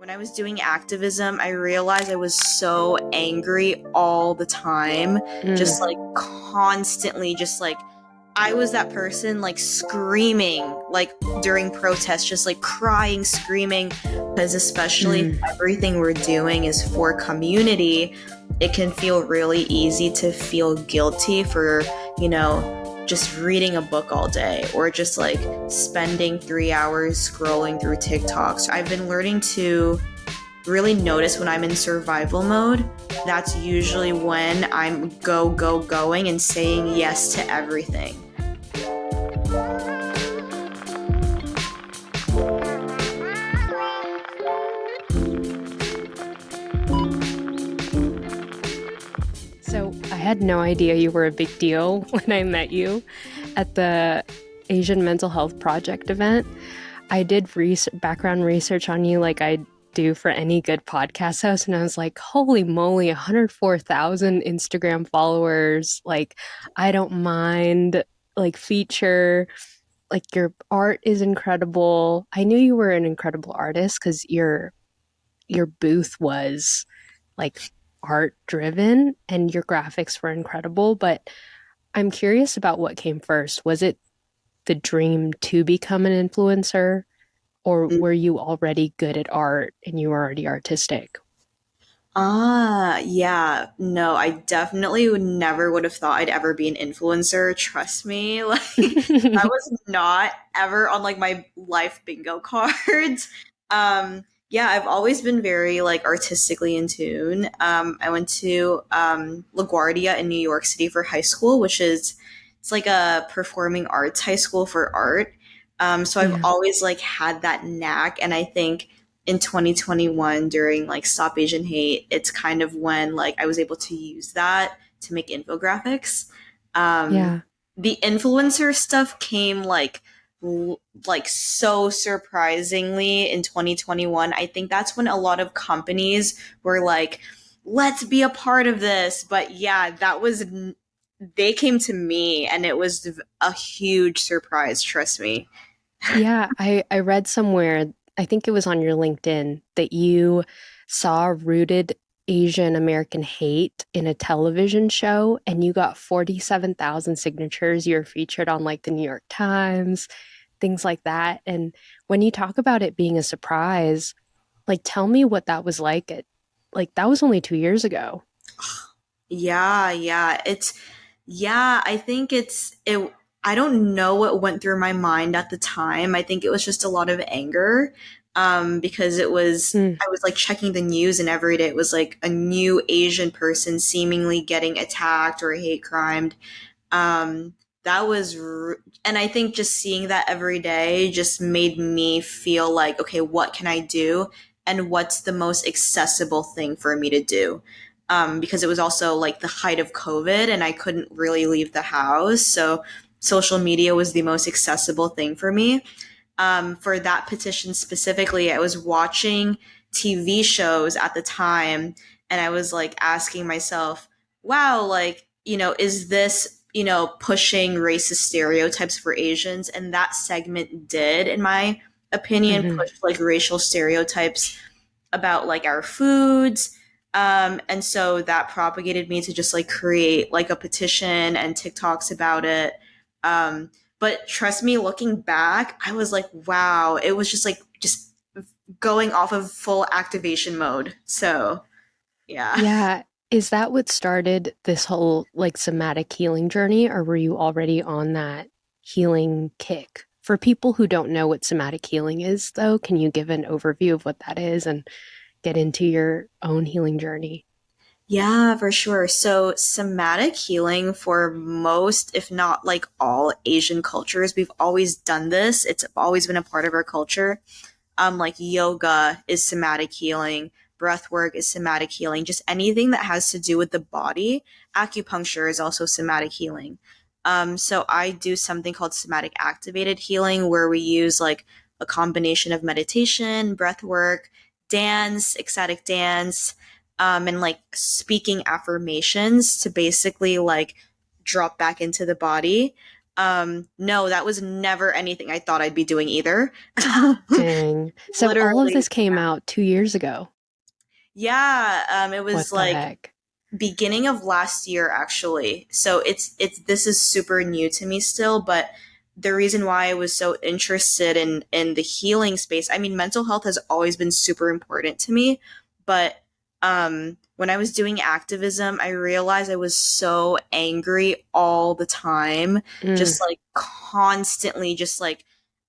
When I was doing activism, I realized I was so angry all the time, just Mm, like constantly, just like I was that person like screaming, like during protests, just like crying, screaming, because especially if mm. everything we're doing is for community, it can feel really easy to feel guilty for, you know, just reading a book all day or just like spending 3 hours scrolling through TikTok. So I've been learning to really notice when I'm in survival mode. That's usually when I'm going and saying yes to everything. So I had no idea you were a big deal when I met you at the Asian Mental Health Project event. I did background research on you like I do for any good podcast host, and I was like, holy moly, 104,000 Instagram followers. Like, I don't mind, like, feature. Like, your art is incredible. I knew you were an incredible artist because your booth was like art driven and your graphics were incredible, but I'm curious about what came first. Was it the dream to become an influencer, or were you already good at art and you were already artistic? Yeah. No, I definitely would have thought I'd ever be an influencer. Trust me. Like that was not ever on like my life bingo cards. Yeah, I've always been very like artistically in tune. I went to LaGuardia in New York City for high school, which is it's like a performing arts high school for art. So I've Yeah. always like had that knack, and I think in 2021 during like Stop Asian Hate, it's kind of when like I was able to use that to make infographics. Um, Yeah. the influencer stuff came like so surprisingly in 2021. I think that's when a lot of companies were like, let's be a part of this. But yeah, they came to me and it was a huge surprise, trust me. Yeah, I read somewhere, I think it was on your LinkedIn, that you saw rooted Asian American hate in a television show and you got 47,000 signatures. You were featured on like the New York Times, things like that. And when you talk about it being a surprise, like tell me what that was like. Like that was only 2 years ago. Yeah, I think I don't know what went through my mind at the time. I think it was just a lot of anger. Because Mm, I was like checking the news and every day it was like a new Asian person seemingly getting attacked or hate crimed. Um, and I think just seeing that every day just made me feel like, okay, what can I do? And what's the most accessible thing for me to do? Because it was also like the height of COVID and I couldn't really leave the house. So social media was the most accessible thing for me. For that petition specifically, I was watching TV shows at the time and I was like asking myself, wow, like, is this, pushing racist stereotypes for Asians? And that segment did, in my opinion, mhm. push like racial stereotypes about like our foods. And so that propagated me to just like create like a petition and TikToks about it. But trust me, looking back, I was like, wow, it was just going off of full activation mode. So yeah. Yeah. Is that what started this whole like somatic healing journey, or were you already on that healing kick? For people who don't know what somatic healing is, though, can you give an overview of what that is and get into your own healing journey? Yeah, for sure. So, somatic healing for most, if not like all Asian cultures, we've always done this. It's always been a part of our culture. Like yoga is somatic healing, breath work is somatic healing, just anything that has to do with the body. Acupuncture is also somatic healing. So I do something called somatic activated healing, where we use like a combination of meditation, breath work, dance, ecstatic dance, and like speaking affirmations to basically like drop back into the body. No, that was never anything I thought I'd be doing either. Dang. So all of Literally, this came out 2 years ago. yeah, it was What the like heck? beginning of last year actually. So it's this is super new to me still, but the reason why I was so interested in the healing space, I mean, mental health has always been super important to me, but when I was doing activism, I realized I was so angry all the time, Mm, just like constantly, just like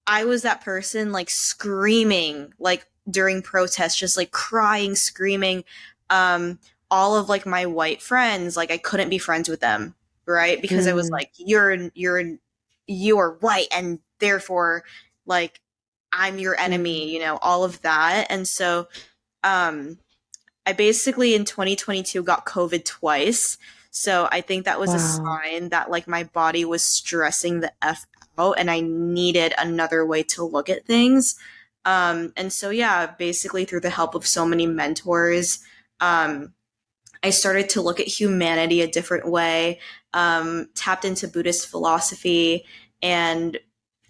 I was that person like screaming like during protests, just like crying, screaming. Um, all of like my white friends, like I couldn't be friends with them, right? Because I was mm, like, you're white and therefore like I'm your mm. enemy, all of that. And so um I basically in 2022 got COVID twice. So I think that was a Wow. sign that like my body was stressing the F out and I needed another way to look at things. And so yeah, basically through the help of so many mentors, um, I started to look at humanity a different way, tapped into Buddhist philosophy. And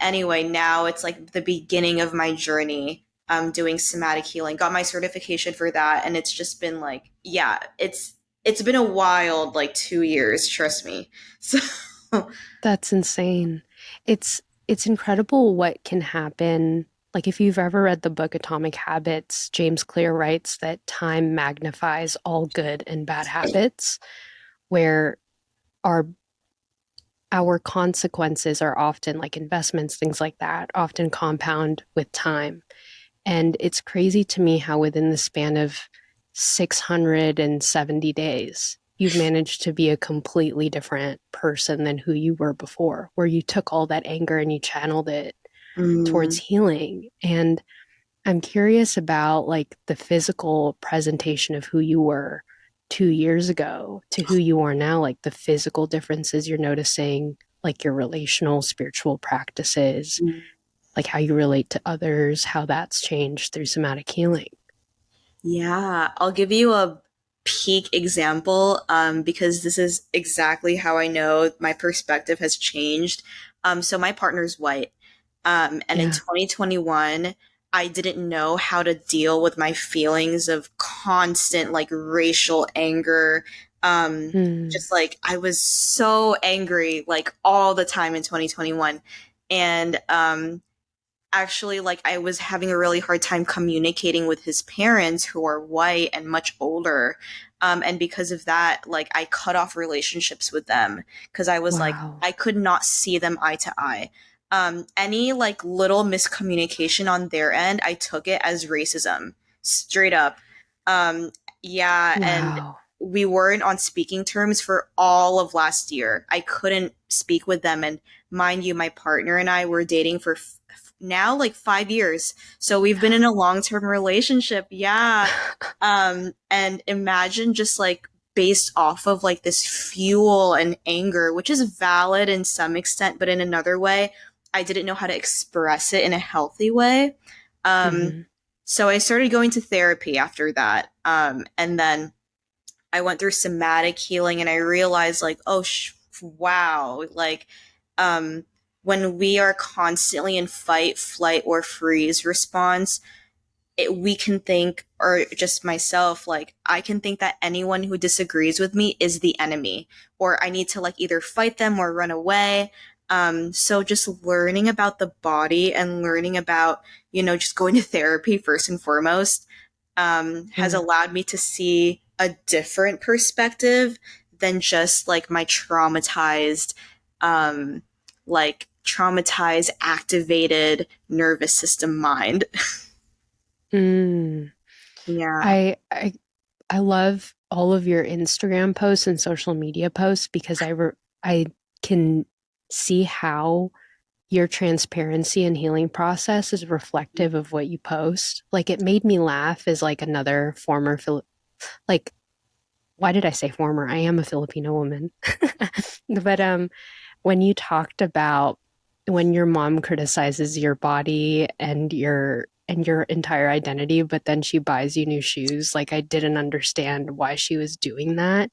anyway, now it's like the beginning of my journey doing somatic healing. Got my certification for that. And it's just been like, yeah, it's been a wild like 2 years, trust me. So That's insane. It's incredible what can happen. Like if you've ever read the book Atomic Habits, James Clear writes that time magnifies all good and bad habits, where our our consequences are often like investments, things like that, often compound with time. And it's crazy to me how within the span of 670 days, you've managed to be a completely different person than who you were before, where you took all that anger and you channeled it towards mm, healing. And I'm curious about like the physical presentation of who you were 2 years ago to who you are now, like the physical differences you're noticing, like your relational, spiritual practices, like how you relate to others, how that's changed through somatic healing. yeah, I'll give you a peak example because this is exactly how I know my perspective has changed. So my partner's white. And in Yeah. 2021, I didn't know how to deal with my feelings of constant like racial anger. Mm, Just like I was so angry like all the time in 2021. And actually like I was having a really hard time communicating with his parents who are white and much older. And because of that, like I cut off relationships with them because I was like, wow. I could not see them eye to eye. Any like little miscommunication on their end, I took it as racism, straight up. Um, yeah, and Wow. we weren't on speaking terms for all of last year. I couldn't speak with them, and mind you, my partner and I were dating for now like 5 years. So we've been in a long term relationship. Yeah. And imagine just like based off of like this fuel and anger, which is valid in some extent, but in another way, I didn't know how to express it in a healthy way. Um, Hmm. so I started going to therapy after that. And then I went through somatic healing and I realized like, oh, wow, like, um, when we are constantly in fight, flight, or freeze response, we can think, or just myself, like, I can think that anyone who disagrees with me is the enemy, or I need to like either fight them or run away. So just learning about the body and learning about, just going to therapy first and foremost, has Yeah. allowed me to see a different perspective than just like my um, traumatized, activated nervous system mind. Mm. Yeah. I love all of your Instagram posts and social media posts because I can see how your transparency and healing process is reflective of what you post. Like it made me laugh as like another former like why did I say former? I am a Filipino woman. But when you talked about when your mom criticizes your body and your entire identity, but then she buys you new shoes, like I didn't understand why she was doing that.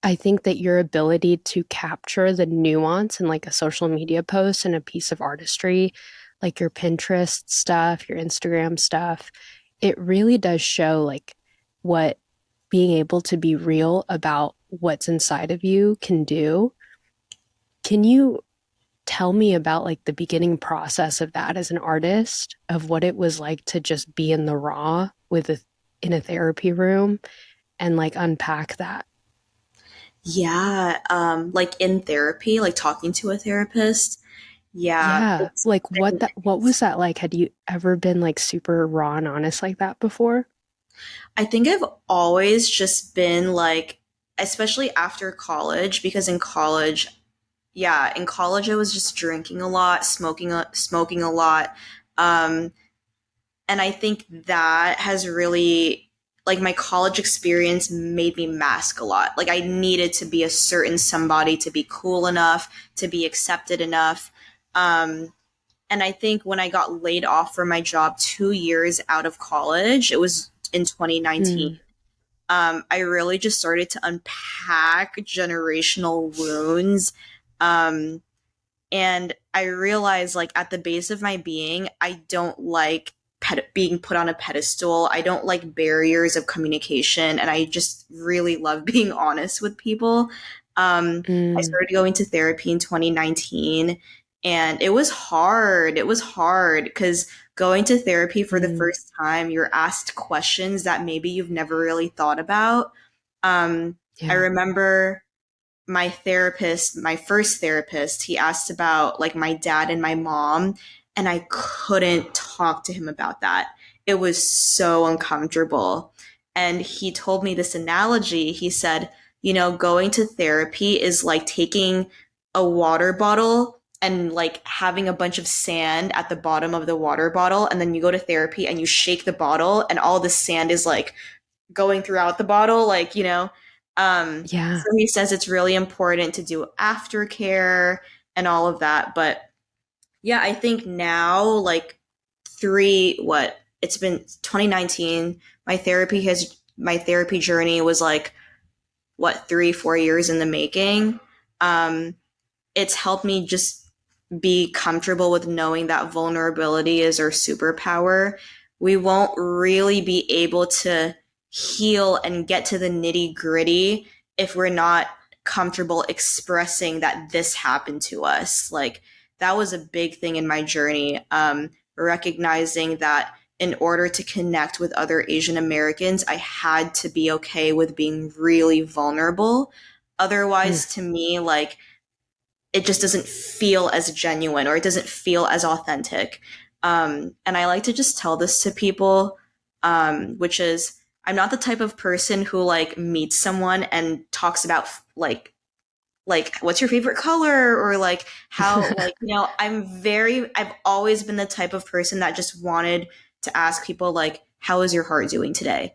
I think that your ability to capture the nuance in like a social media post and a piece of artistry, like your Pinterest stuff, your Instagram stuff, it really does show like what being able to be real about what's inside of you can do. Can you tell me about like the beginning process of that as an artist, of what it was like to just be in the raw in a therapy room and like unpack that? Yeah, like in therapy, like talking to a therapist. Yeah, Yeah, it's like been, what was that like? Had you ever been like super raw and honest like that before? I think I've always just been like, especially after college, because in college, yeah, in college I was just drinking a lot, smoking a lot. Um, and I think that has really, like, my college experience made me mask a lot. Like, I needed to be a certain somebody to be cool enough, to be accepted enough. Um, and I think when I got laid off from my job 2 years out of college, it was in 2019. Mm, I really just started to unpack generational wounds. Um, and I realized, like, at the base of my being, I don't like being put on a pedestal. I don't like barriers of communication. And I just really love being honest with people. I mm, started going to therapy in 2019, and it was hard. It was hard because going to therapy for the mm. first time, you're asked questions that maybe you've never really thought about. I Yeah. remember my therapist, my first therapist, he asked about like my dad and my mom, and I couldn't talk to him about that. It was so uncomfortable. And he told me this analogy. He said, going to therapy is like taking a water bottle and like having a bunch of sand at the bottom of the water bottle. And then you go to therapy and you shake the bottle, and all the sand is like going throughout the bottle, so Yeah. he says it's really important to do aftercare and all of that. But yeah, I think now, like it's been 2019. My therapy journey was like, 3, 4 years in the making. Um, it's helped me just be comfortable with knowing that vulnerability is our superpower. We won't really be able to heal and get to the nitty gritty if we're not comfortable expressing that this happened to us. Like, that was a big thing in my journey. Recognizing that in order to connect with other Asian Americans, I had to be okay with being really vulnerable. Mm, Otherwise, to me, like, it just doesn't feel as genuine, or it doesn't feel as authentic. And I like to just tell this to people, which is, I'm not the type of person who like meets someone and talks about like what's your favorite color, or like how, like, I've always been the type of person that just wanted to ask people, like, how is your heart doing today?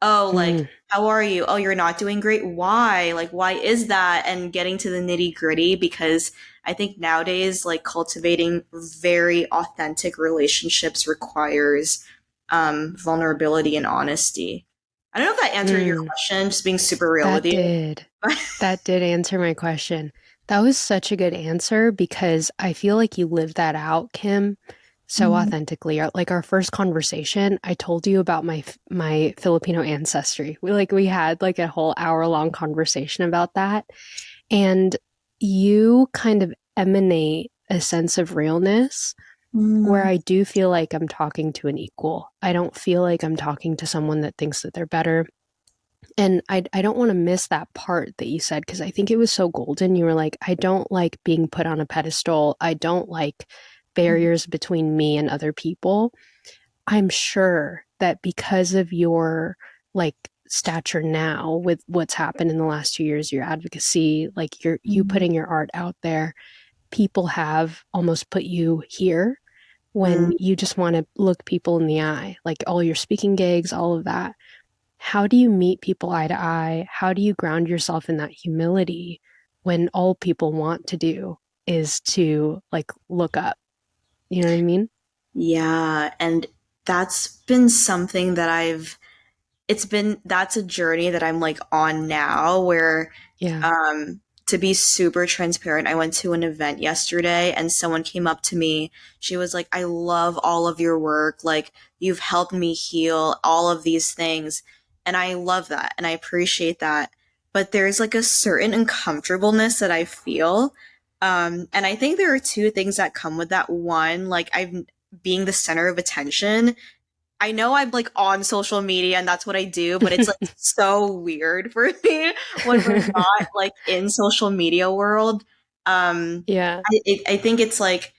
Oh, like, mm, how are you? Oh, you're not doing great. Why? Like, why is that? And getting to the nitty gritty, because I think nowadays, like, cultivating very authentic relationships requires vulnerability and honesty. I don't know if that answered your mm. question, just being super real with That you. did. That did answer my question. That was such a good answer because I feel like you lived that out, Kim, so Mhm. authentically. Like our first conversation, I told you about my Filipino ancestry. We had like a whole hour-long conversation about that, and you kind of emanate a sense of realness where Mm, I do feel like I'm talking to an equal. I don't feel like I'm talking to someone that thinks that they're better. And I don't want to miss that part that you said because I think it was so golden. You were like, I don't like being put on a pedestal. I don't like barriers between me and other people. I'm sure that because of your like stature now with what's happened in the last 2 years, your advocacy, like you mm, putting your art out there, people have almost put you here when mm. you just want to look people in the eye, like all your speaking gigs, all of that. How do you meet people eye to eye? How do you ground yourself in that humility when all people want to do is to like look up? You know what I mean? Yeah, and that's been something that that's a journey that I'm like on now, where Yeah. To be super transparent, I went to an event yesterday and someone came up to me. She was like, I love all of your work. Like, you've helped me heal all of these things. And I love that and I appreciate that. But there's like a certain uncomfortableness that I feel. And I think there are two things that come with that. One, like, I'm being the center of attention. I know I'm like on social media and that's what I do, but it's like so weird for me when we're not like in social media world. Yeah. I think it's like,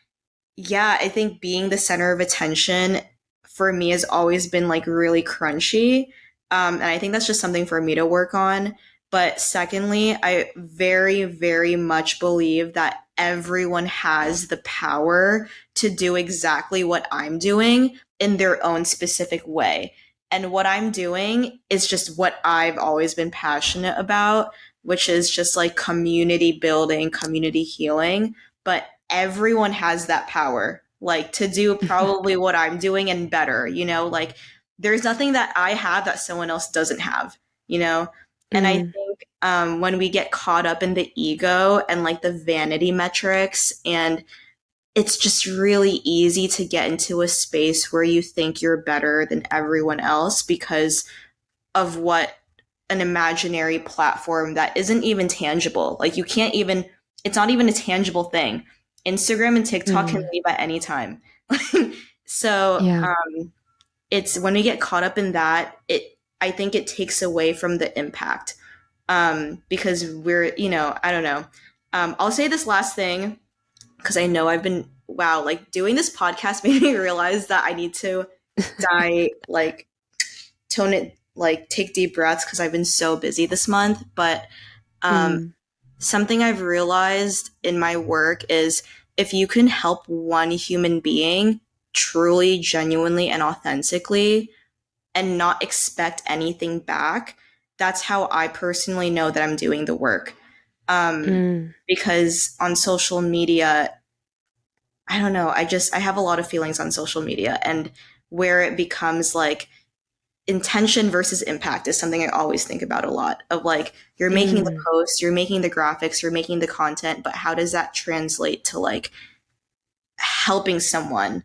yeah, I think being the center of attention for me has always been like really crunchy. And I think that's just something for me to work on. But secondly, I very, very much believe that everyone has the power to do exactly what I'm doing in their own specific way. And what I'm doing is just what I've always been passionate about, which is just like community building, community healing. But everyone has that power, like to do probably what I'm doing and better, like there's nothing that I have that someone else doesn't have, you know? And I Mm, think when we get caught up in the ego and like the vanity metrics, and it's just really easy to get into a space where you think you're better than everyone else because of what an imaginary platform that isn't even tangible. Like you can't even, it's not even a tangible thing. Instagram and TikTok can mm, leave at any time. so yeah. it's when we get caught up in that, I think it takes away from the impact. Because we're, I don't know. I'll say this last thing because I know I've been, wow, like doing this podcast made me realize that I need to like tone it, like take deep breaths because I've been so busy this month. But um, Mm, something I've realized in my work is if you can help one human being truly, genuinely, and authentically and not expect anything back, that's how I personally know that I'm doing the work. Um, mm, because on social media, I don't know, I have a lot of feelings on social media and where it becomes like intention versus impact is something I always think about a lot of like you're making the mm, posts, you're making the graphics, you're making the content, but how does that translate to like helping someone?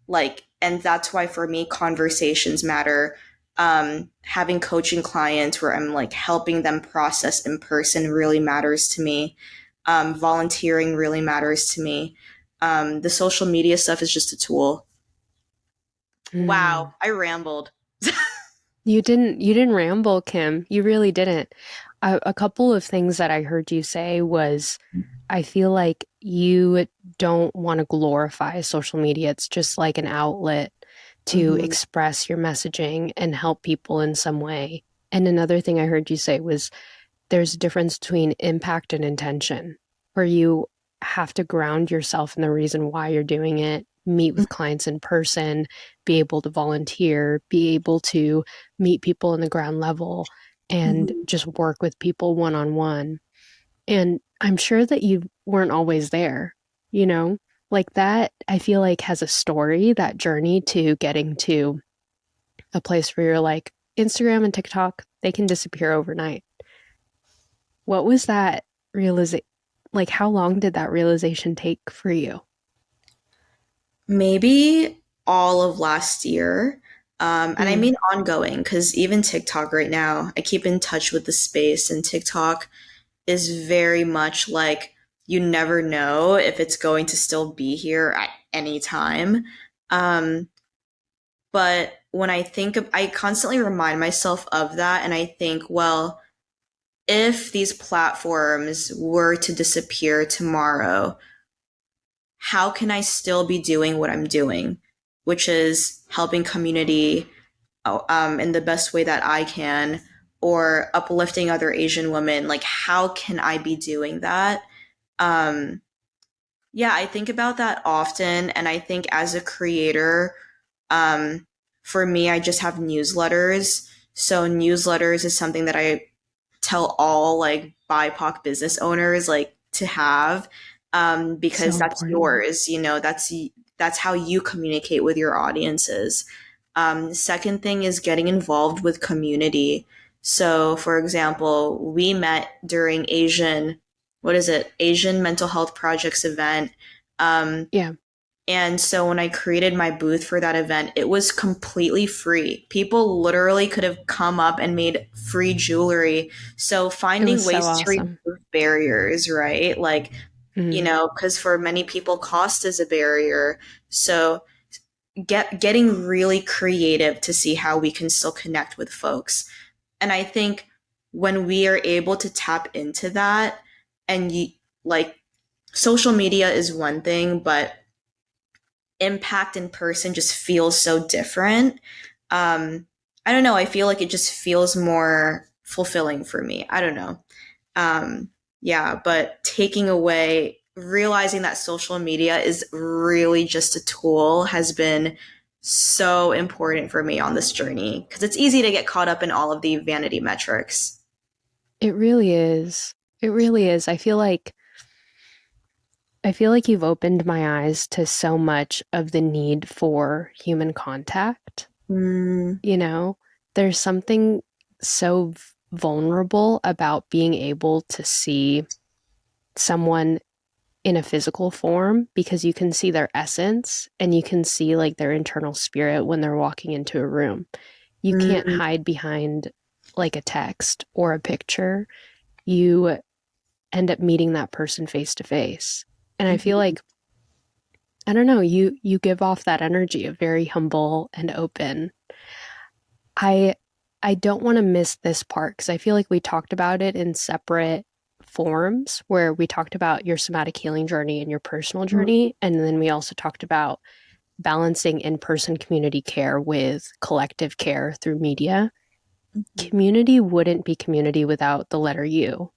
Like, and that's why for me conversations matter. Having coaching clients where I'm like helping them process in person really matters to me. Volunteering really matters to me. The social media stuff is just a tool. Wow, mm. I rambled. You didn't ramble, Kim. You really didn't. A couple of things that I heard you say was I feel like you don't want to glorify social media. It's just like an outlet to Hmm. express your messaging and help people in some way. And another thing I heard you say was there's a difference between impact and intention, where you have to ground yourself in the reason why you're doing it, meet with clients in person, be able to volunteer, be able to meet people in the ground level, and Hmm. just work with people one on one. And I'm sure that you weren't always there, you know? Like that, I feel like has a story, that journey to getting to a place where you're like, Instagram and TikTok, they can disappear overnight. What was that realization? Like, how long did that realization take for you? Maybe all of last year. And I Mm, mean ongoing, because even TikTok right now, I keep in touch with the space, and TikTok is very much like you never know if it's going to still be here at any time. Um, but when I think of, I constantly remind myself of that, and I think, well, if these platforms were to disappear tomorrow, how can I still be doing what I'm doing, which is helping community in the best way that I can, or uplifting other Asian women? Like, how can I be doing that? Um, yeah, I think about that often. And I think as a creator, um, for me, I just have newsletters. So, newsletters is something that I tell all like BIPOC business owners like to have, because so that's important. yours. That's how you communicate with your audiences. Second thing is getting involved with community. So, for example, we met during Asian Mental Health Projects event. Um, Yeah. and so when I created my booth for that event, it was completely free. People literally could have come up and made free jewelry. So It was finding so ways to awesome. remove barriers, right? Like, Mm. because for many people, cost is a barrier. So getting really creative to see how we can still connect with folks. And I think when we are able to tap into that, and like social media is one thing, but impact in person just feels so different. I don't know. I feel like it just feels more fulfilling for me. I don't know. Um, yeah, but taking away, realizing that social media is really just a tool has been so important for me on this journey because it's easy to get caught up in all of the vanity metrics. It really is. It really is. I feel like you've opened my eyes to so much of the need for human contact. Mm, You know, there's something so vulnerable about being able to see someone in a physical form because you can see their essence and you can see like their internal spirit when they're walking into a room. You can't mm, hide behind like a text or a picture. You end up meeting that person face to face. And I feel mhm, like I don't know, you give off that energy of very humble and open. I I don't want to miss this part because I feel like we talked about it in separate forms where we talked about your somatic healing journey and your personal mm, journey and then we also talked about balancing in-person community care with collective care through media. mhm, Community wouldn't be community without the letter U.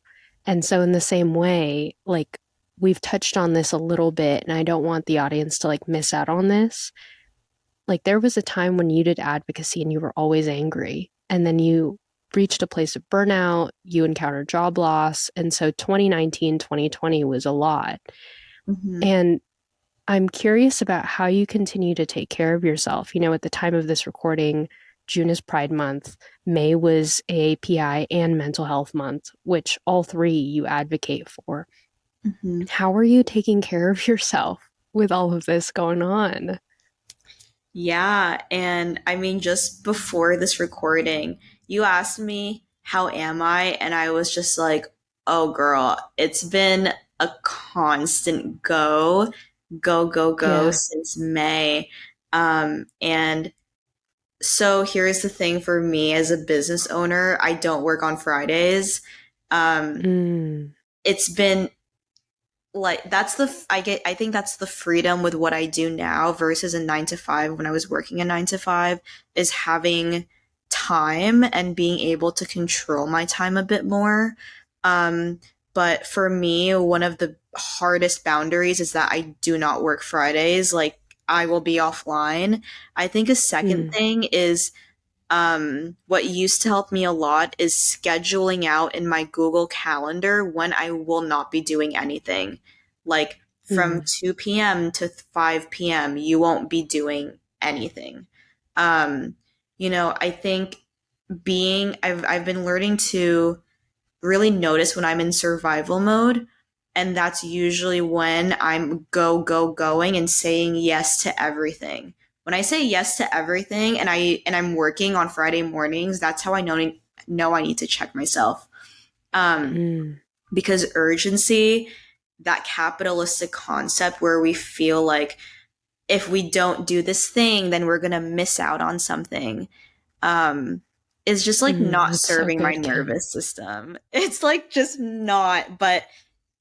And so in the same way, like we've touched on this a little bit and I don't want the audience to like miss out on this. Like there was a time when you did advocacy and you were always angry and then you reached a place of burnout, you encountered job loss, and so 2019, 2020 was a lot. mhm, And I'm curious about how you continue to take care of yourself. You know, at the time of this recording, June is Pride Month, May was AAPI and Mental Health Month, which all three you advocate for. mhm. How are you taking care of yourself with all of this going on? Yeah, and I mean, just before this recording, you asked me, how am I? And I was just like, oh, girl, it's been a constant go Yeah. since May. And so here's the thing for me as a business owner, I don't work on Fridays. Um, Mm, it's been like I think that's the freedom with what I do now versus a 9 to 5 when I was working a 9 to 5 is having time and being able to control my time a bit more. Um but for me, one of the hardest boundaries is that I do not work Fridays. Like I will be offline. I think a second mm, thing is what used to help me a lot is scheduling out in my Google Calendar when I will not be doing anything. Like from mm, 2 p.m. to 5 p.m., you won't be doing anything. Um, I think I've been learning to really notice when I'm in survival mode. And that's usually when I'm going and saying yes to everything. When I say yes to everything and I'm working on Friday mornings, that's how I know I need to check myself. Um, mm, because urgency, that capitalistic concept where we feel like if we don't do this thing, then we're gonna miss out on something um is just like not that's so serving my good, Kim. nervous system. It's like just not, but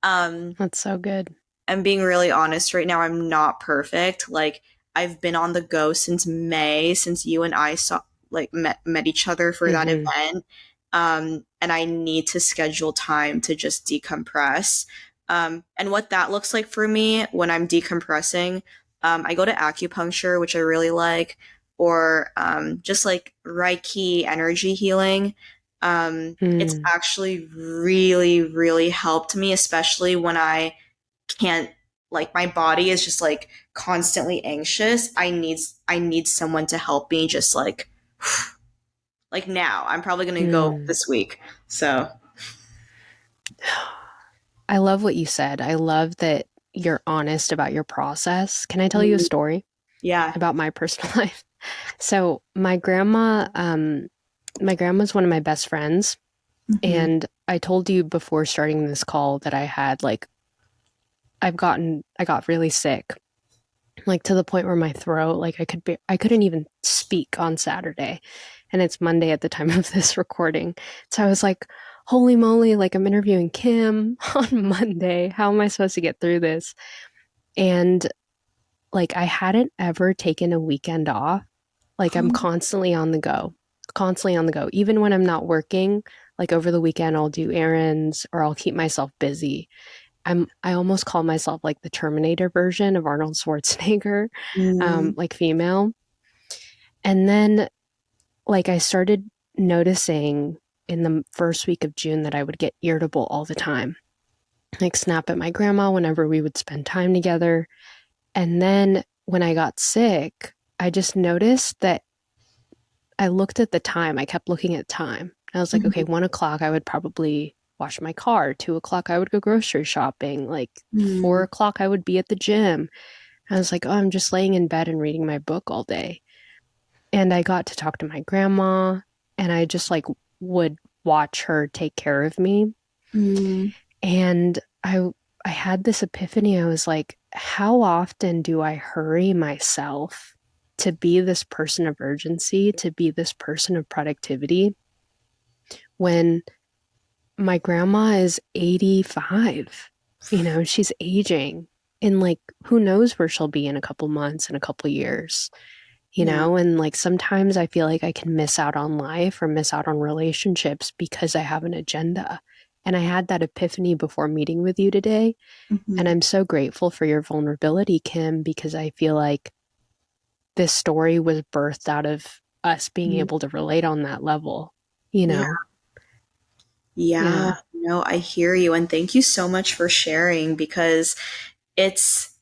um That's so good. I'm being really honest right now, I'm not perfect. Like I've been on the go since May, since you and I saw like met each other for that Hmm. event. And I need to schedule time to just decompress. And what that looks like for me when I'm decompressing, I go to acupuncture, which I really like, or just like Reiki energy healing. It's Mm, actually really, really helped me, especially when I can't like my body is just like constantly anxious. I need someone to help me just like like now. I'm probably going to go Mm. this week. So, I love what you said. I love that you're honest about your process. Can I tell you a mm, story yeah. about my personal life? So my grandma's one of my best friends, Hmm. and I told you before starting this call that I had like I got really sick, like to the point where my throat, like I couldn't even speak on Saturday, and it's Monday at the time of this recording. So I was like, holy moly, like I'm interviewing Kim on Monday. How am I supposed to get through this? And like I hadn't ever taken a weekend off. Like I'm constantly on the go, constantly on the go. Even when I'm not working, like over the weekend, I'll do errands or I'll keep myself busy. I almost call myself like the Terminator version of Arnold Schwarzenegger, Mm, like female. And then like I started noticing in the first week of June that I would get irritable all the time, like snap at my grandma whenever we would spend time together. And then when I got sick, I just noticed that I looked at the time. I kept looking at time. I was like, okay, mhm, 1 o'clock, I would probably wash my car. 2 o'clock, I would go grocery shopping. Like four mm, o'clock, I would be at the gym. I was like, oh, I'm just laying in bed and reading my book all day. And I got to talk to my grandma, and I just like would watch her take care of me. mm, And I had this epiphany. I was like, how often do I hurry myself to be this person of urgency, to be this person of productivity when my grandma is 85? You know, she's aging, and like who knows where she'll be in a couple months, in a couple years, you yeah. know? And like sometimes I feel like I can miss out on life or miss out on relationships because I have an agenda. And I had that epiphany before meeting with you today. And Hmm. I'm so grateful for your vulnerability, Kim, because I feel like this story was birthed out of us being able to relate on that level, you Yeah. know? Yeah. Yeah. No, I hear you. And thank you so much for sharing because it's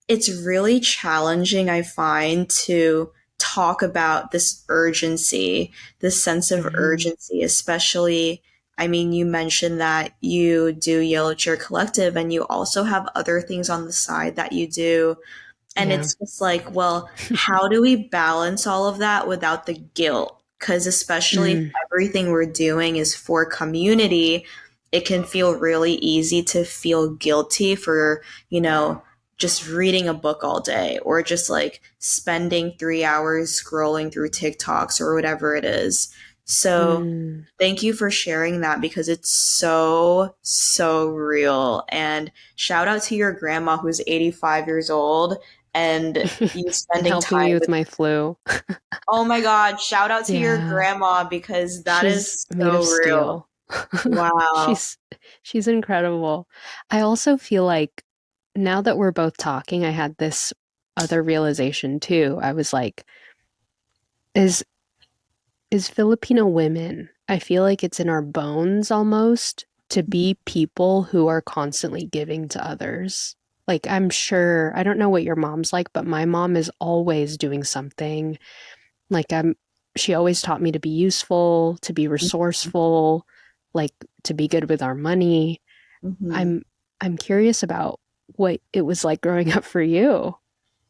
it's really challenging, I find, to talk about this urgency, this sense of Hmm. urgency, especially. I mean, you mentioned that you do Yellow Chair Collective and you also have other things on the side that you do. And Yeah. it's just like, well, how do we balance all of that without the guilt? Because especially if Mm, everything we're doing is for community, it can feel really easy to feel guilty for, you know, just reading a book all day or just like spending 3 hours scrolling through TikToks or whatever it is. So mm. thank you for sharing that because it's so, so real. And shout out to your grandma who's 85 years old and you And spending helping me time with with. my flu. Oh my God, shout out to your Yeah. grandma because that She's is made of so real. steel. Wow. She's she's incredible. I also feel like now that we're both talking, I had this other realization too. I was like, is Filipino women, I feel like it's in our bones almost to be people who are constantly giving to others. Like I'm sure, I don't know what your mom's like, but my mom is always doing something. Like she always taught me to be useful, to be resourceful, like to be good with our money. Hmm. I'm I'm curious about what it was like growing up for you.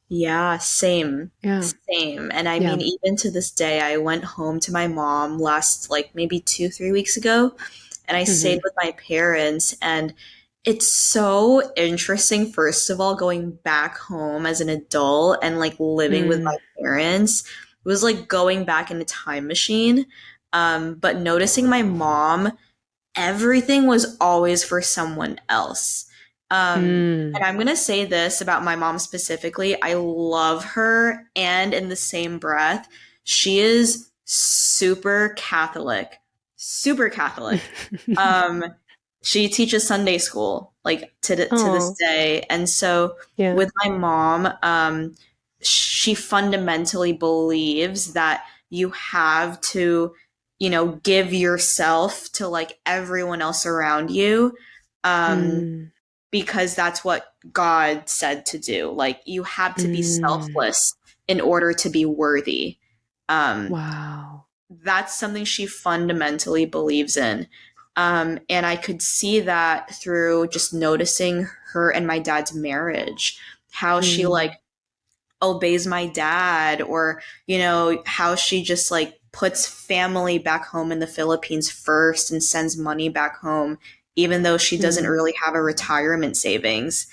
Yeah, same. Yeah. Same. And I Yeah. mean, even to this day, I went home to my mom last, like, maybe 2, 3 weeks ago, and I stayed Hmm. with my parents. And it's so interesting, first of all, going back home as an adult and like living with my Mm. parents. It was like going back in a time machine. But noticing my mom, everything was always for someone else. And Mm. I'm going to say this about my mom specifically. I love her. And in the same breath, she is super Catholic, super Catholic. Um, she teaches Sunday school, like to this Oh, day. And so yeah. with my mom, she fundamentally believes that you have to, give yourself to like everyone else around you. Um, Mm. because that's what God said to do. Like you have to be Mm. selfless in order to be worthy. Um, Wow. that's something she fundamentally believes in. And I could see that through just noticing her and my dad's marriage, how she like Mm, obeys my dad, or, how she just like puts family back home in the Philippines first and sends money back home, even though she doesn't mm, really have a retirement savings.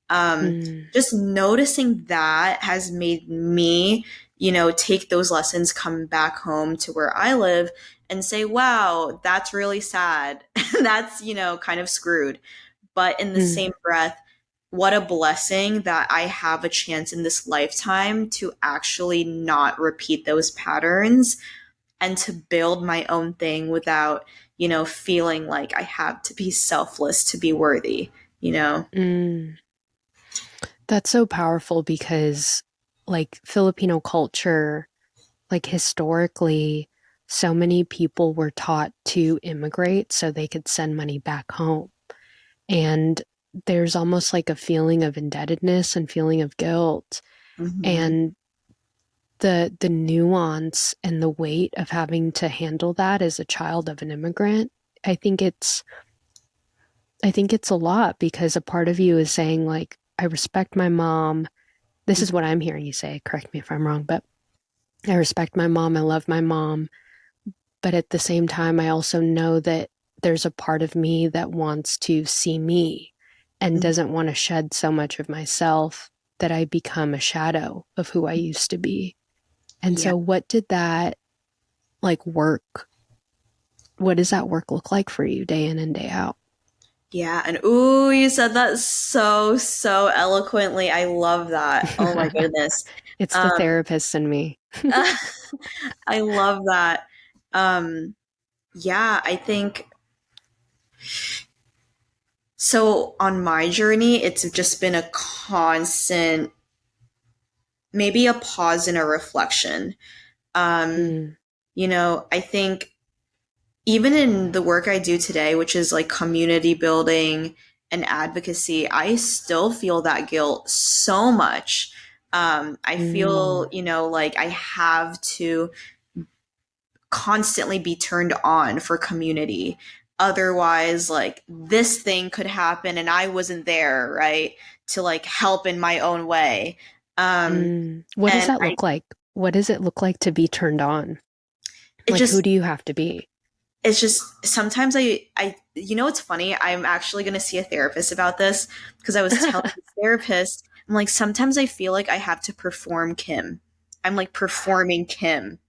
Um, mm, just noticing that has made me, take those lessons, come back home to where I live and say, wow, that's really sad. That's, kind of screwed. But in the mm, same breath, what a blessing that I have a chance in this lifetime to actually not repeat those patterns and to build my own thing without, feeling like I have to be selfless to be worthy, you know? mm. That's so powerful because, like, Filipino culture, like, historically, so many people were taught to immigrate so they could send money back home. And there's almost like a feeling of indebtedness and feeling of guilt. Mm-hmm. And the nuance and the weight of having to handle that as a child of an immigrant, I think it's I think it's a lot because a part of you is saying like, I respect my mom. This is what I'm hearing you say. Correct me if I'm wrong, but I respect my mom. I love my mom. But at the same time, I also know that there's a part of me that wants to see me and Mm-hmm. doesn't want to shed so much of myself that I become a shadow of who I used to be. And Yeah. so, what did that like work? What does that work look like for you day in and day out? Yeah. And ooh, you said that so, so eloquently. I love that. Oh my goodness. It's the Um, therapist in me. I love that. Um, yeah, I think so. On my journey, it's just been a constant, maybe a pause and a reflection. Um, Mm, I think even in the work I do today, which is like community building and advocacy, I still feel that guilt so much. I feel, mm, like I have to constantly be turned on for community. Otherwise, like this thing could happen and I wasn't there, right? To like help in my own way. Um, mm. What does and that look like? What does it look like to be turned on? it Like, who just do you have to be? it's just sometimes it's funny. I'm actually going to see a therapist about this because I was telling the therapist, I'm like, sometimes I feel like I have to perform Kim. I'm like performing Kim.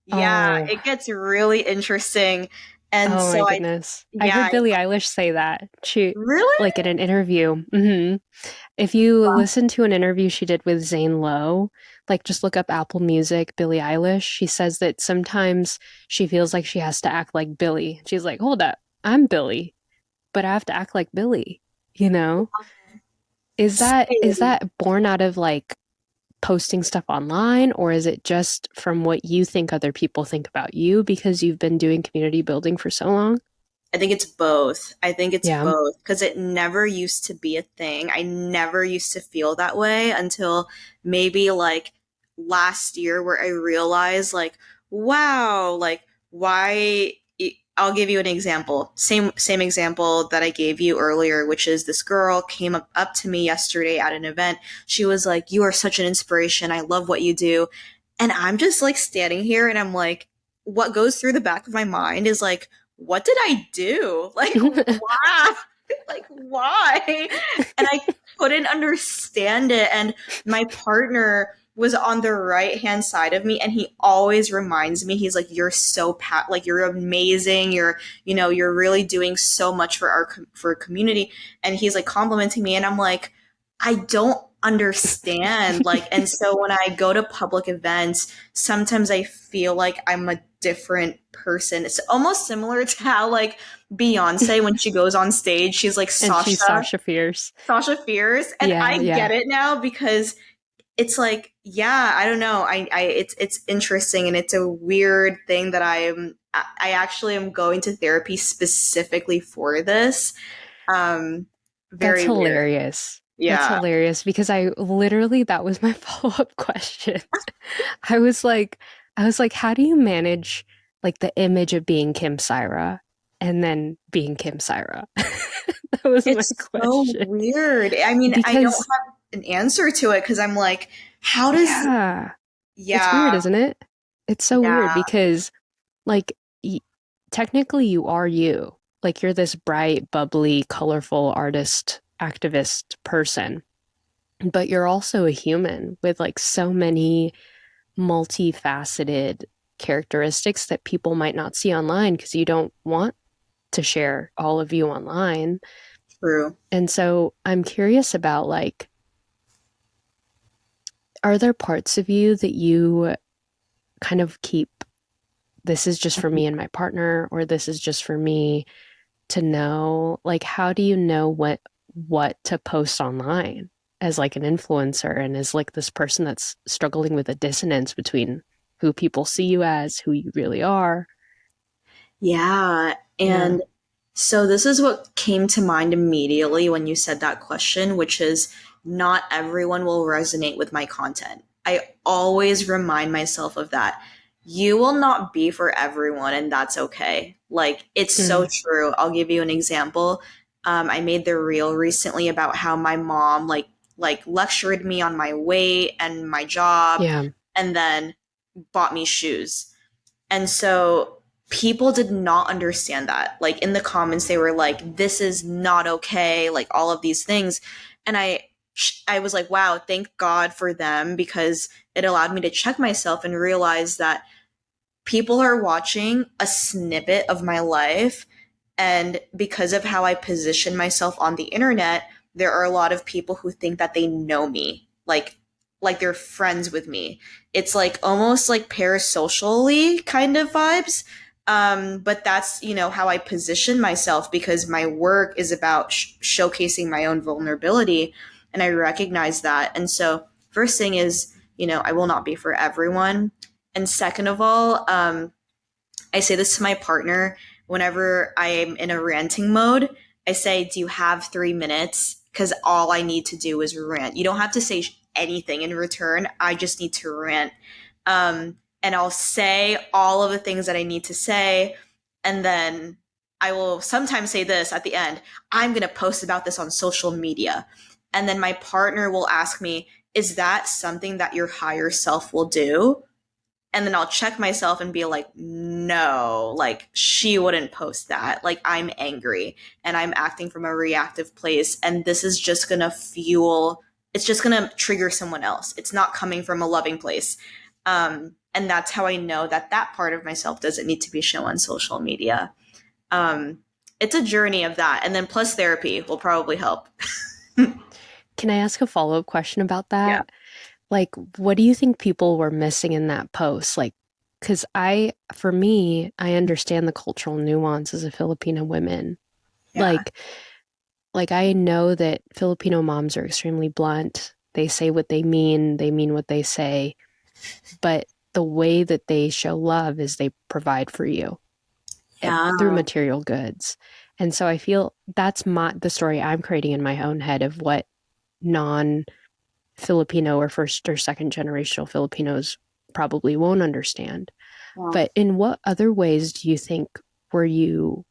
Yeah, Oh, it gets really interesting. And oh my so goodness. I yeah, heard Billie Eilish say that. She, really? like in an interview. If you listen to an interview she did with Zane Lowe, like just look up Apple Music, Billie Eilish, she says that sometimes she feels like she has to act like Billie. She's like, hold up, I'm Billie, but I have to act like Billie, you know? Is Same. that born out of like posting stuff online, or is it just from what you think other people think about you because you've been doing community building for so long? I think it's both. I think it's Yeah. both because it never used to be a thing. I never used to feel that way until maybe like last year where I realized like, wow, like why I'll give you an example. Same example that I gave you earlier, which is this girl came up to me yesterday at an event. She was like, "You are such an inspiration. I love what you do." And I'm just like standing here and I'm like, what goes through the back of my mind is like, what did I do? Like, why? Like, why? And I couldn't understand it. And my partner was on the right hand side of me and he always reminds me, he's like, you're so like you're amazing, you're really doing so much for for community. And he's like complimenting me and I'm like, I don't understand. Like, and so when I go to public events, sometimes I feel like I'm a different person. It's almost similar to how like Beyonce, when she goes on stage, she's like And she's Sasha Fierce. Sasha Fierce. And Yeah, I yeah. get it now because it's like, yeah, I don't know. It's interesting and it's a weird thing that I actually am going to therapy specifically for this. Um, That's very weird. hilarious. That's Yeah. hilarious because I literally that was my follow-up question. I was like I was like how do you manage like the image of being Kim Saira and then being Kim Saira? That was my It's so question. weird. I mean, I don't Because, have an answer to it because I'm like, how does, yeah, it's weird, yeah, isn't it? It's so weird yeah, because, like, y technically you are you. Like, you're this bright, bubbly, colorful artist, activist person, but you're also a human with like so many multifaceted characteristics that people might not see online because you don't want to share all of you online. true. And so I'm curious about like, are there parts of you that you kind of keep, this is just for me and my partner, or this is just for me to know? Like, how do you know what to post online as like an influencer and as like this person that's struggling with a dissonance between who people see you as, who you really are? Yeah. Yeah. And so this is what came to mind immediately when you said that question, which is not everyone will resonate with my content. I always remind myself of that. You will not be for everyone, and that's okay. Like, it's so Mm, true. I'll give you an example. I made the reel recently about how my mom like lectured me on my weight and my job, yeah. and then bought me shoes. And so people did not understand that. Like in the comments, they were like, this is not okay, like all of these things. And I was like, wow, thank God for them because it allowed me to check myself and realize that people are watching a snippet of my life. And because of how I position myself on the internet, there are a lot of people who think that they know me, like they're friends with me. It's like almost like parasocially kind of vibes. But that's, how I position myself because my work is about showcasing my own vulnerability. And I recognize that. And so, first thing is, I will not be for everyone. And second of all, I say this to my partner whenever I'm in a ranting mode. I say, do you have 3 minutes? Because all I need to do is rant. You don't have to say anything in return. I just need to rant. And I'll say all of the things that I need to say. And then I will sometimes say this at the end: I'm going to post about this on social media. And then my partner will ask me, is that something that your higher self will do? And then I'll check myself and be like, no, like she wouldn't post that. Like I'm angry and I'm acting from a reactive place. And this is just going to it's just going to trigger someone else. It's not coming from a loving place. And that's how I know that that part of myself doesn't need to be shown on social media. Um, it's a journey of that. And then plus therapy will probably help. Can I ask a follow-up question about Yeah. that? Like, what do you think people were missing in that post? Like, because for me, I understand the cultural nuance as a Filipino woman. Yeah. Like, like I know that Filipino moms are extremely blunt. They say what they mean what they say, but the way that they show love is they provide for you through Yeah. material goods. And so I feel that's the story I'm creating in my own head of what non Filipino or first or second generational Filipinos probably won't understand. Yeah. But in what other ways do you think were you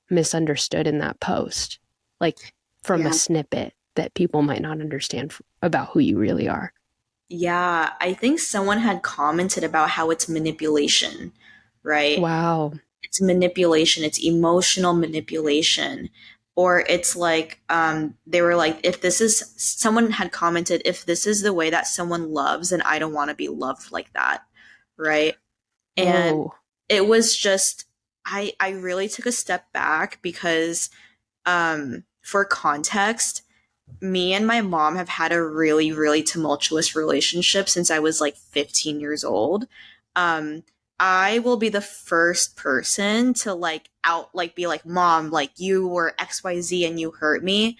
misunderstood in that post? Like from a Yeah. snippet that people might not understand about who you really are. Yeah, I think someone had commented about how it's manipulation, right? Wow. It's manipulation, it's emotional manipulation. Or it's like, they were like, if this is, someone had commented, if this is the way that someone loves, then I don't want to be loved like that, right? And Whoa. it was just, I really took a step back because, for context, me and my mom have had a really, really tumultuous relationship since I was like 15 years old. Um, I will be the first person to be like, Mom, like you were XYZ and you hurt me.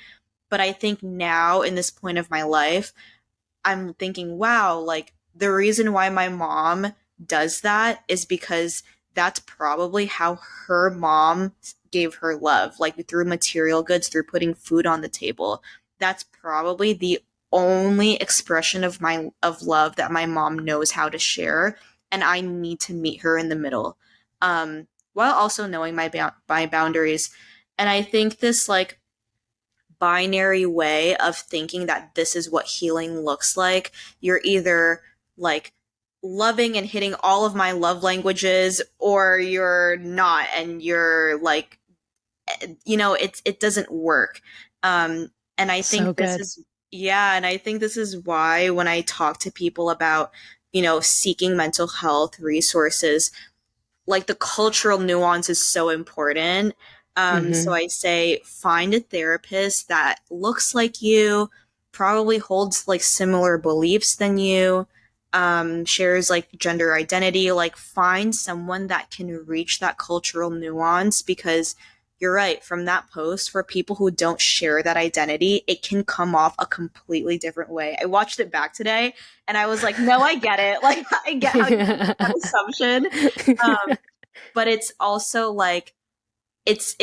But I think now in this point of my life, I'm thinking, wow, like the reason why my mom does that is because that's probably how her mom gave her love, like through material goods, through putting food on the table. That's probably the only expression of love that my mom knows how to share, and I need to meet her in the middle. while also knowing my boundaries. And I think this like binary way of thinking that this is what healing looks like, you're either like loving and hitting all of my love languages, or you're not, and you're like, it doesn't work. And I So think this good. is, yeah, and I think this is why when I talk to people about, seeking mental health resources, like the cultural nuance is so important. So Mm-hmm. I say find a therapist that looks like you, probably holds like similar beliefs than you, shares like gender identity. Like find someone that can reach that cultural nuance, because you're right. From that post, for people who don't share that identity, it can come off a completely different way. I watched it back today and I was like, no, I get it. Like I get how you make that assumption. Um, but it's also like it's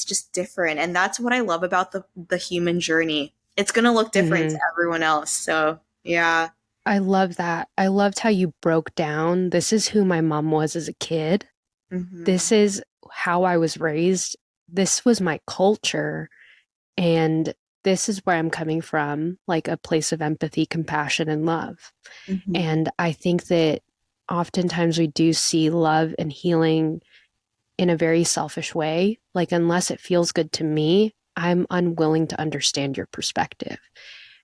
just different, and that's what I love about the human journey. It's gonna look different to hmm everyone else. So yeah. I love that. I loved how you broke down. This is who my mom was as a kid. Hmm. This is how I was raised. This was my culture. And this is where I'm coming from, like a place of empathy, compassion, and love. Hmm. And I think that oftentimes we do see love and healing in a very selfish way. Like, unless it feels good to me, I'm unwilling to understand your perspective.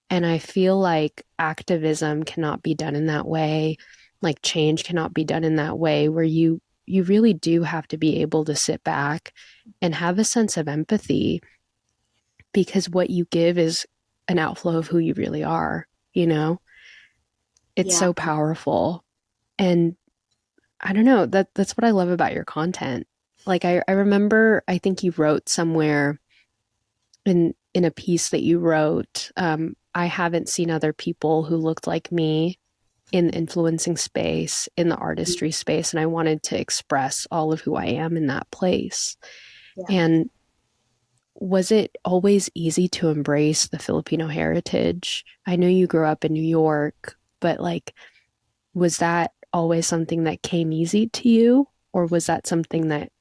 And I feel like activism cannot be done in that way. Like change cannot be done in that way where you really do have to be able to sit back and have a sense of empathy, because what you give is an outflow of who you really are, you know? It's Yeah. so powerful. And I don't know, that's what I love about your content. Like I remember I think you wrote somewhere in a piece that you wrote, I haven't seen other people who looked like me in the influencing space, in the artistry space, and I wanted to express all of who I am in that place. Yeah. And was it always easy to embrace the Filipino heritage? I know you grew up in New York, but like, was that always something that came easy to you? Or was that something that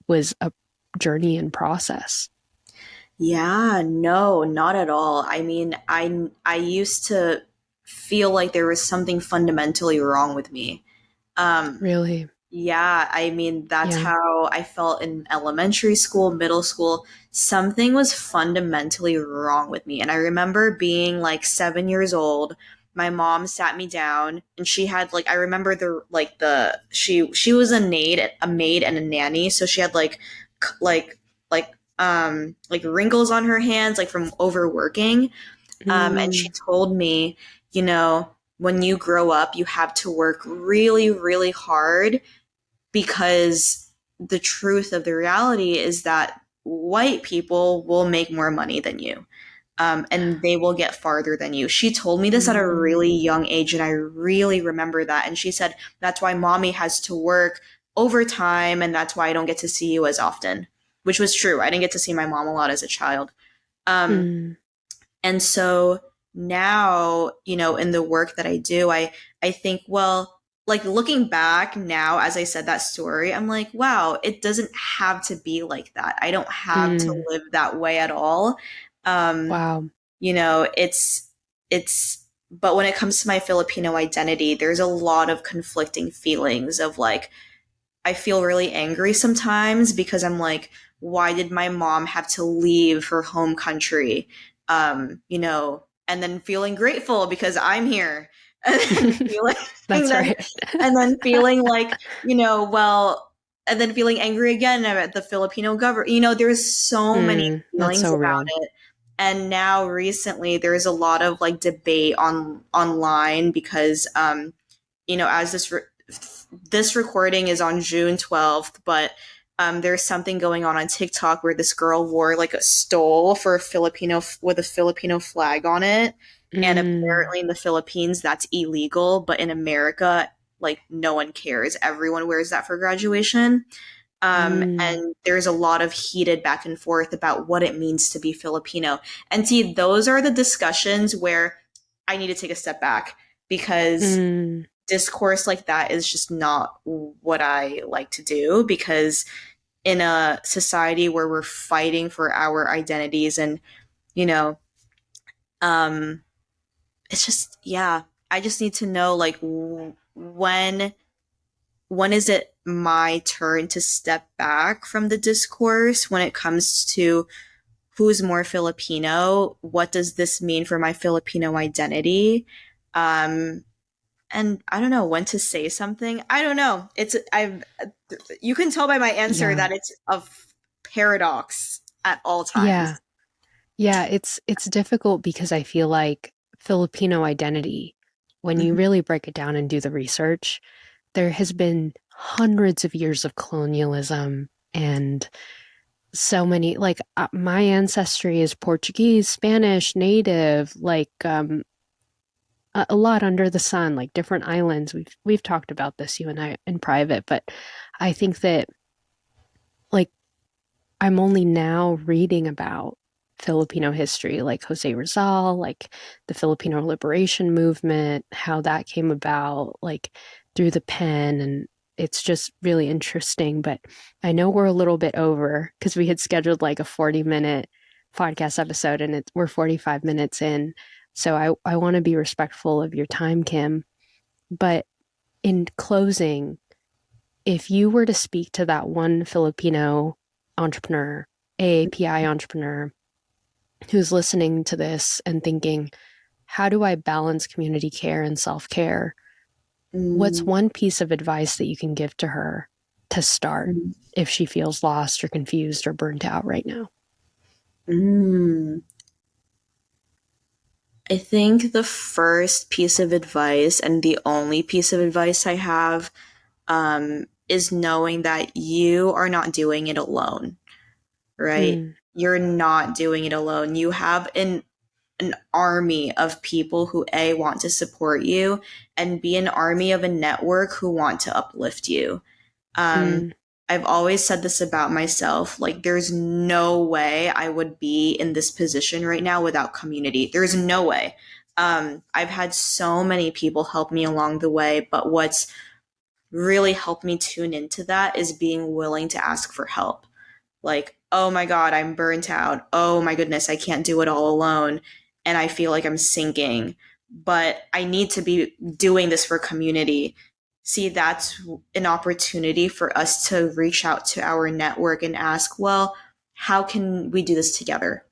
was a journey and process? Yeah, no, not at all. I mean, I used to feel like there was something fundamentally wrong with me. Um, Really? Yeah, I mean, that's Yeah. how I felt in elementary school, middle school. Something was fundamentally wrong with me. And I remember being like 7 years old. My mom sat me down and she had like, I remember she was a maid and a nanny. So she had c- like, like wrinkles on her hands, like from overworking. And she Mm, told me, when you grow up, you have to work really, really hard, because the truth of the reality is that white people will make more money than you. And they will get farther than you. She told me this at a mm, really young age, and I really remember that. And she said, that's why mommy has to work overtime, and that's why I don't get to see you as often, which was true. I didn't get to see my mom a lot as a child. Um, mm, and so now, in the work that I do, I think, well, like looking back now, as I said that story, I'm like, wow, it doesn't have to be like that. I don't have to mm. live that way at all. Um, Wow. it's but when it comes to my Filipino identity, there's a lot of conflicting feelings of like, I feel really angry sometimes because I'm like, why did my mom have to leave her home country? And then feeling grateful because I'm here. And feeling That's then right. and then feeling like, well, and then feeling angry again at the Filipino government. There's so many That's feelings so about real. it. And now recently there's a lot of like debate online because as this recording is on June 12th, but there's something going on TikTok where this girl wore like a stole for a Filipino with a Filipino flag on it, and Mm, apparently in the Philippines that's illegal, but in America, like no one cares. Everyone wears that for graduation. mm, And there's a lot of heated back and forth about what it means to be Filipino. And see, those are the discussions where I need to take a step back, because mm. discourse like that is just not what I like to do, because in a society where we're fighting for our identities and, you know, um, it's just, yeah, I just need to know, like, when is it my turn to step back from the discourse when it comes to who's more Filipino? What does this mean for my Filipino identity? Um, and I don't know when to say something. I don't know. You can tell by my answer Yeah. that it's a paradox at all times. Yeah. Yeah, it's difficult because I feel like Filipino identity, when you Mhm. really break it down and do the research, there has been hundreds of years of colonialism and so many, like my ancestry is Portuguese, Spanish, native, like a lot under the sun, like different islands. We've talked about this, you and I, in private, but I think that like I'm only now reading about Filipino history, like Jose Rizal, like the Filipino liberation movement, how that came about, like through the pen. And it's just really interesting. But I know we're a little bit over because we had scheduled like a 40-minute podcast episode and we're 45 minutes in. So I want to be respectful of your time, Kim. But in closing, if you were to speak to that one Filipino entrepreneur, AAPI entrepreneur, who's listening to this and thinking, how do I balance community care and self care? What's Mm, one piece of advice that you can give to her to start mm, if she feels lost or confused or burnt out right now? mm. I think the first piece of advice, and the only piece of advice I have, is knowing that you are not doing it alone, right? Mm, You're not doing it alone. You have an army of people who A, want to support you, and B, an army of a network who want to uplift you. Um, mm, I've always said this about myself. Like, there's no way I would be in this position right now without community. There's no way. I've had so many people help me along the way, but what's really helped me tune into that is being willing to ask for help. Like, oh my God, I'm burnt out. Oh my goodness, I can't do it all alone. And I feel like I'm sinking, but I need to be doing this for community. See, that's an opportunity for us to reach out to our network and ask, well, how can we do this together?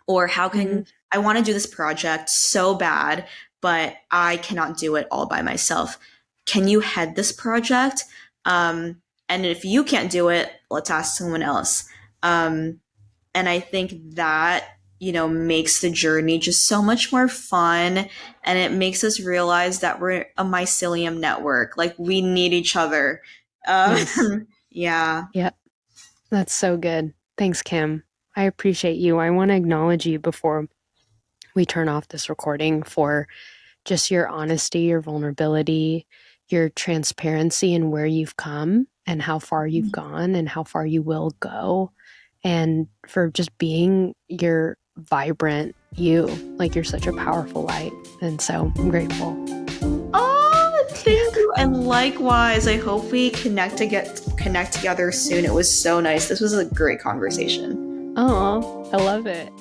Or how can mm, I want to do this project so bad, but I cannot do it all by myself? Can you head this project? And if you can't do it, let's ask someone else. Um, and I think that, makes the journey just so much more fun. And it makes us realize that we're a mycelium network. Like, we need each other. yes. Yeah. Yep. That's so good. Thanks, Kim. I appreciate you. I want to acknowledge you before we turn off this recording for just your honesty, your vulnerability, your transparency and where you've come and how far you've gone and how far you will go. And for just being your vibrant you. Like you're such a powerful light. And so I'm grateful. Oh, Yeah. thank you. And likewise, I hope we connect together soon. It was so nice. This was a great conversation. Oh, I love it.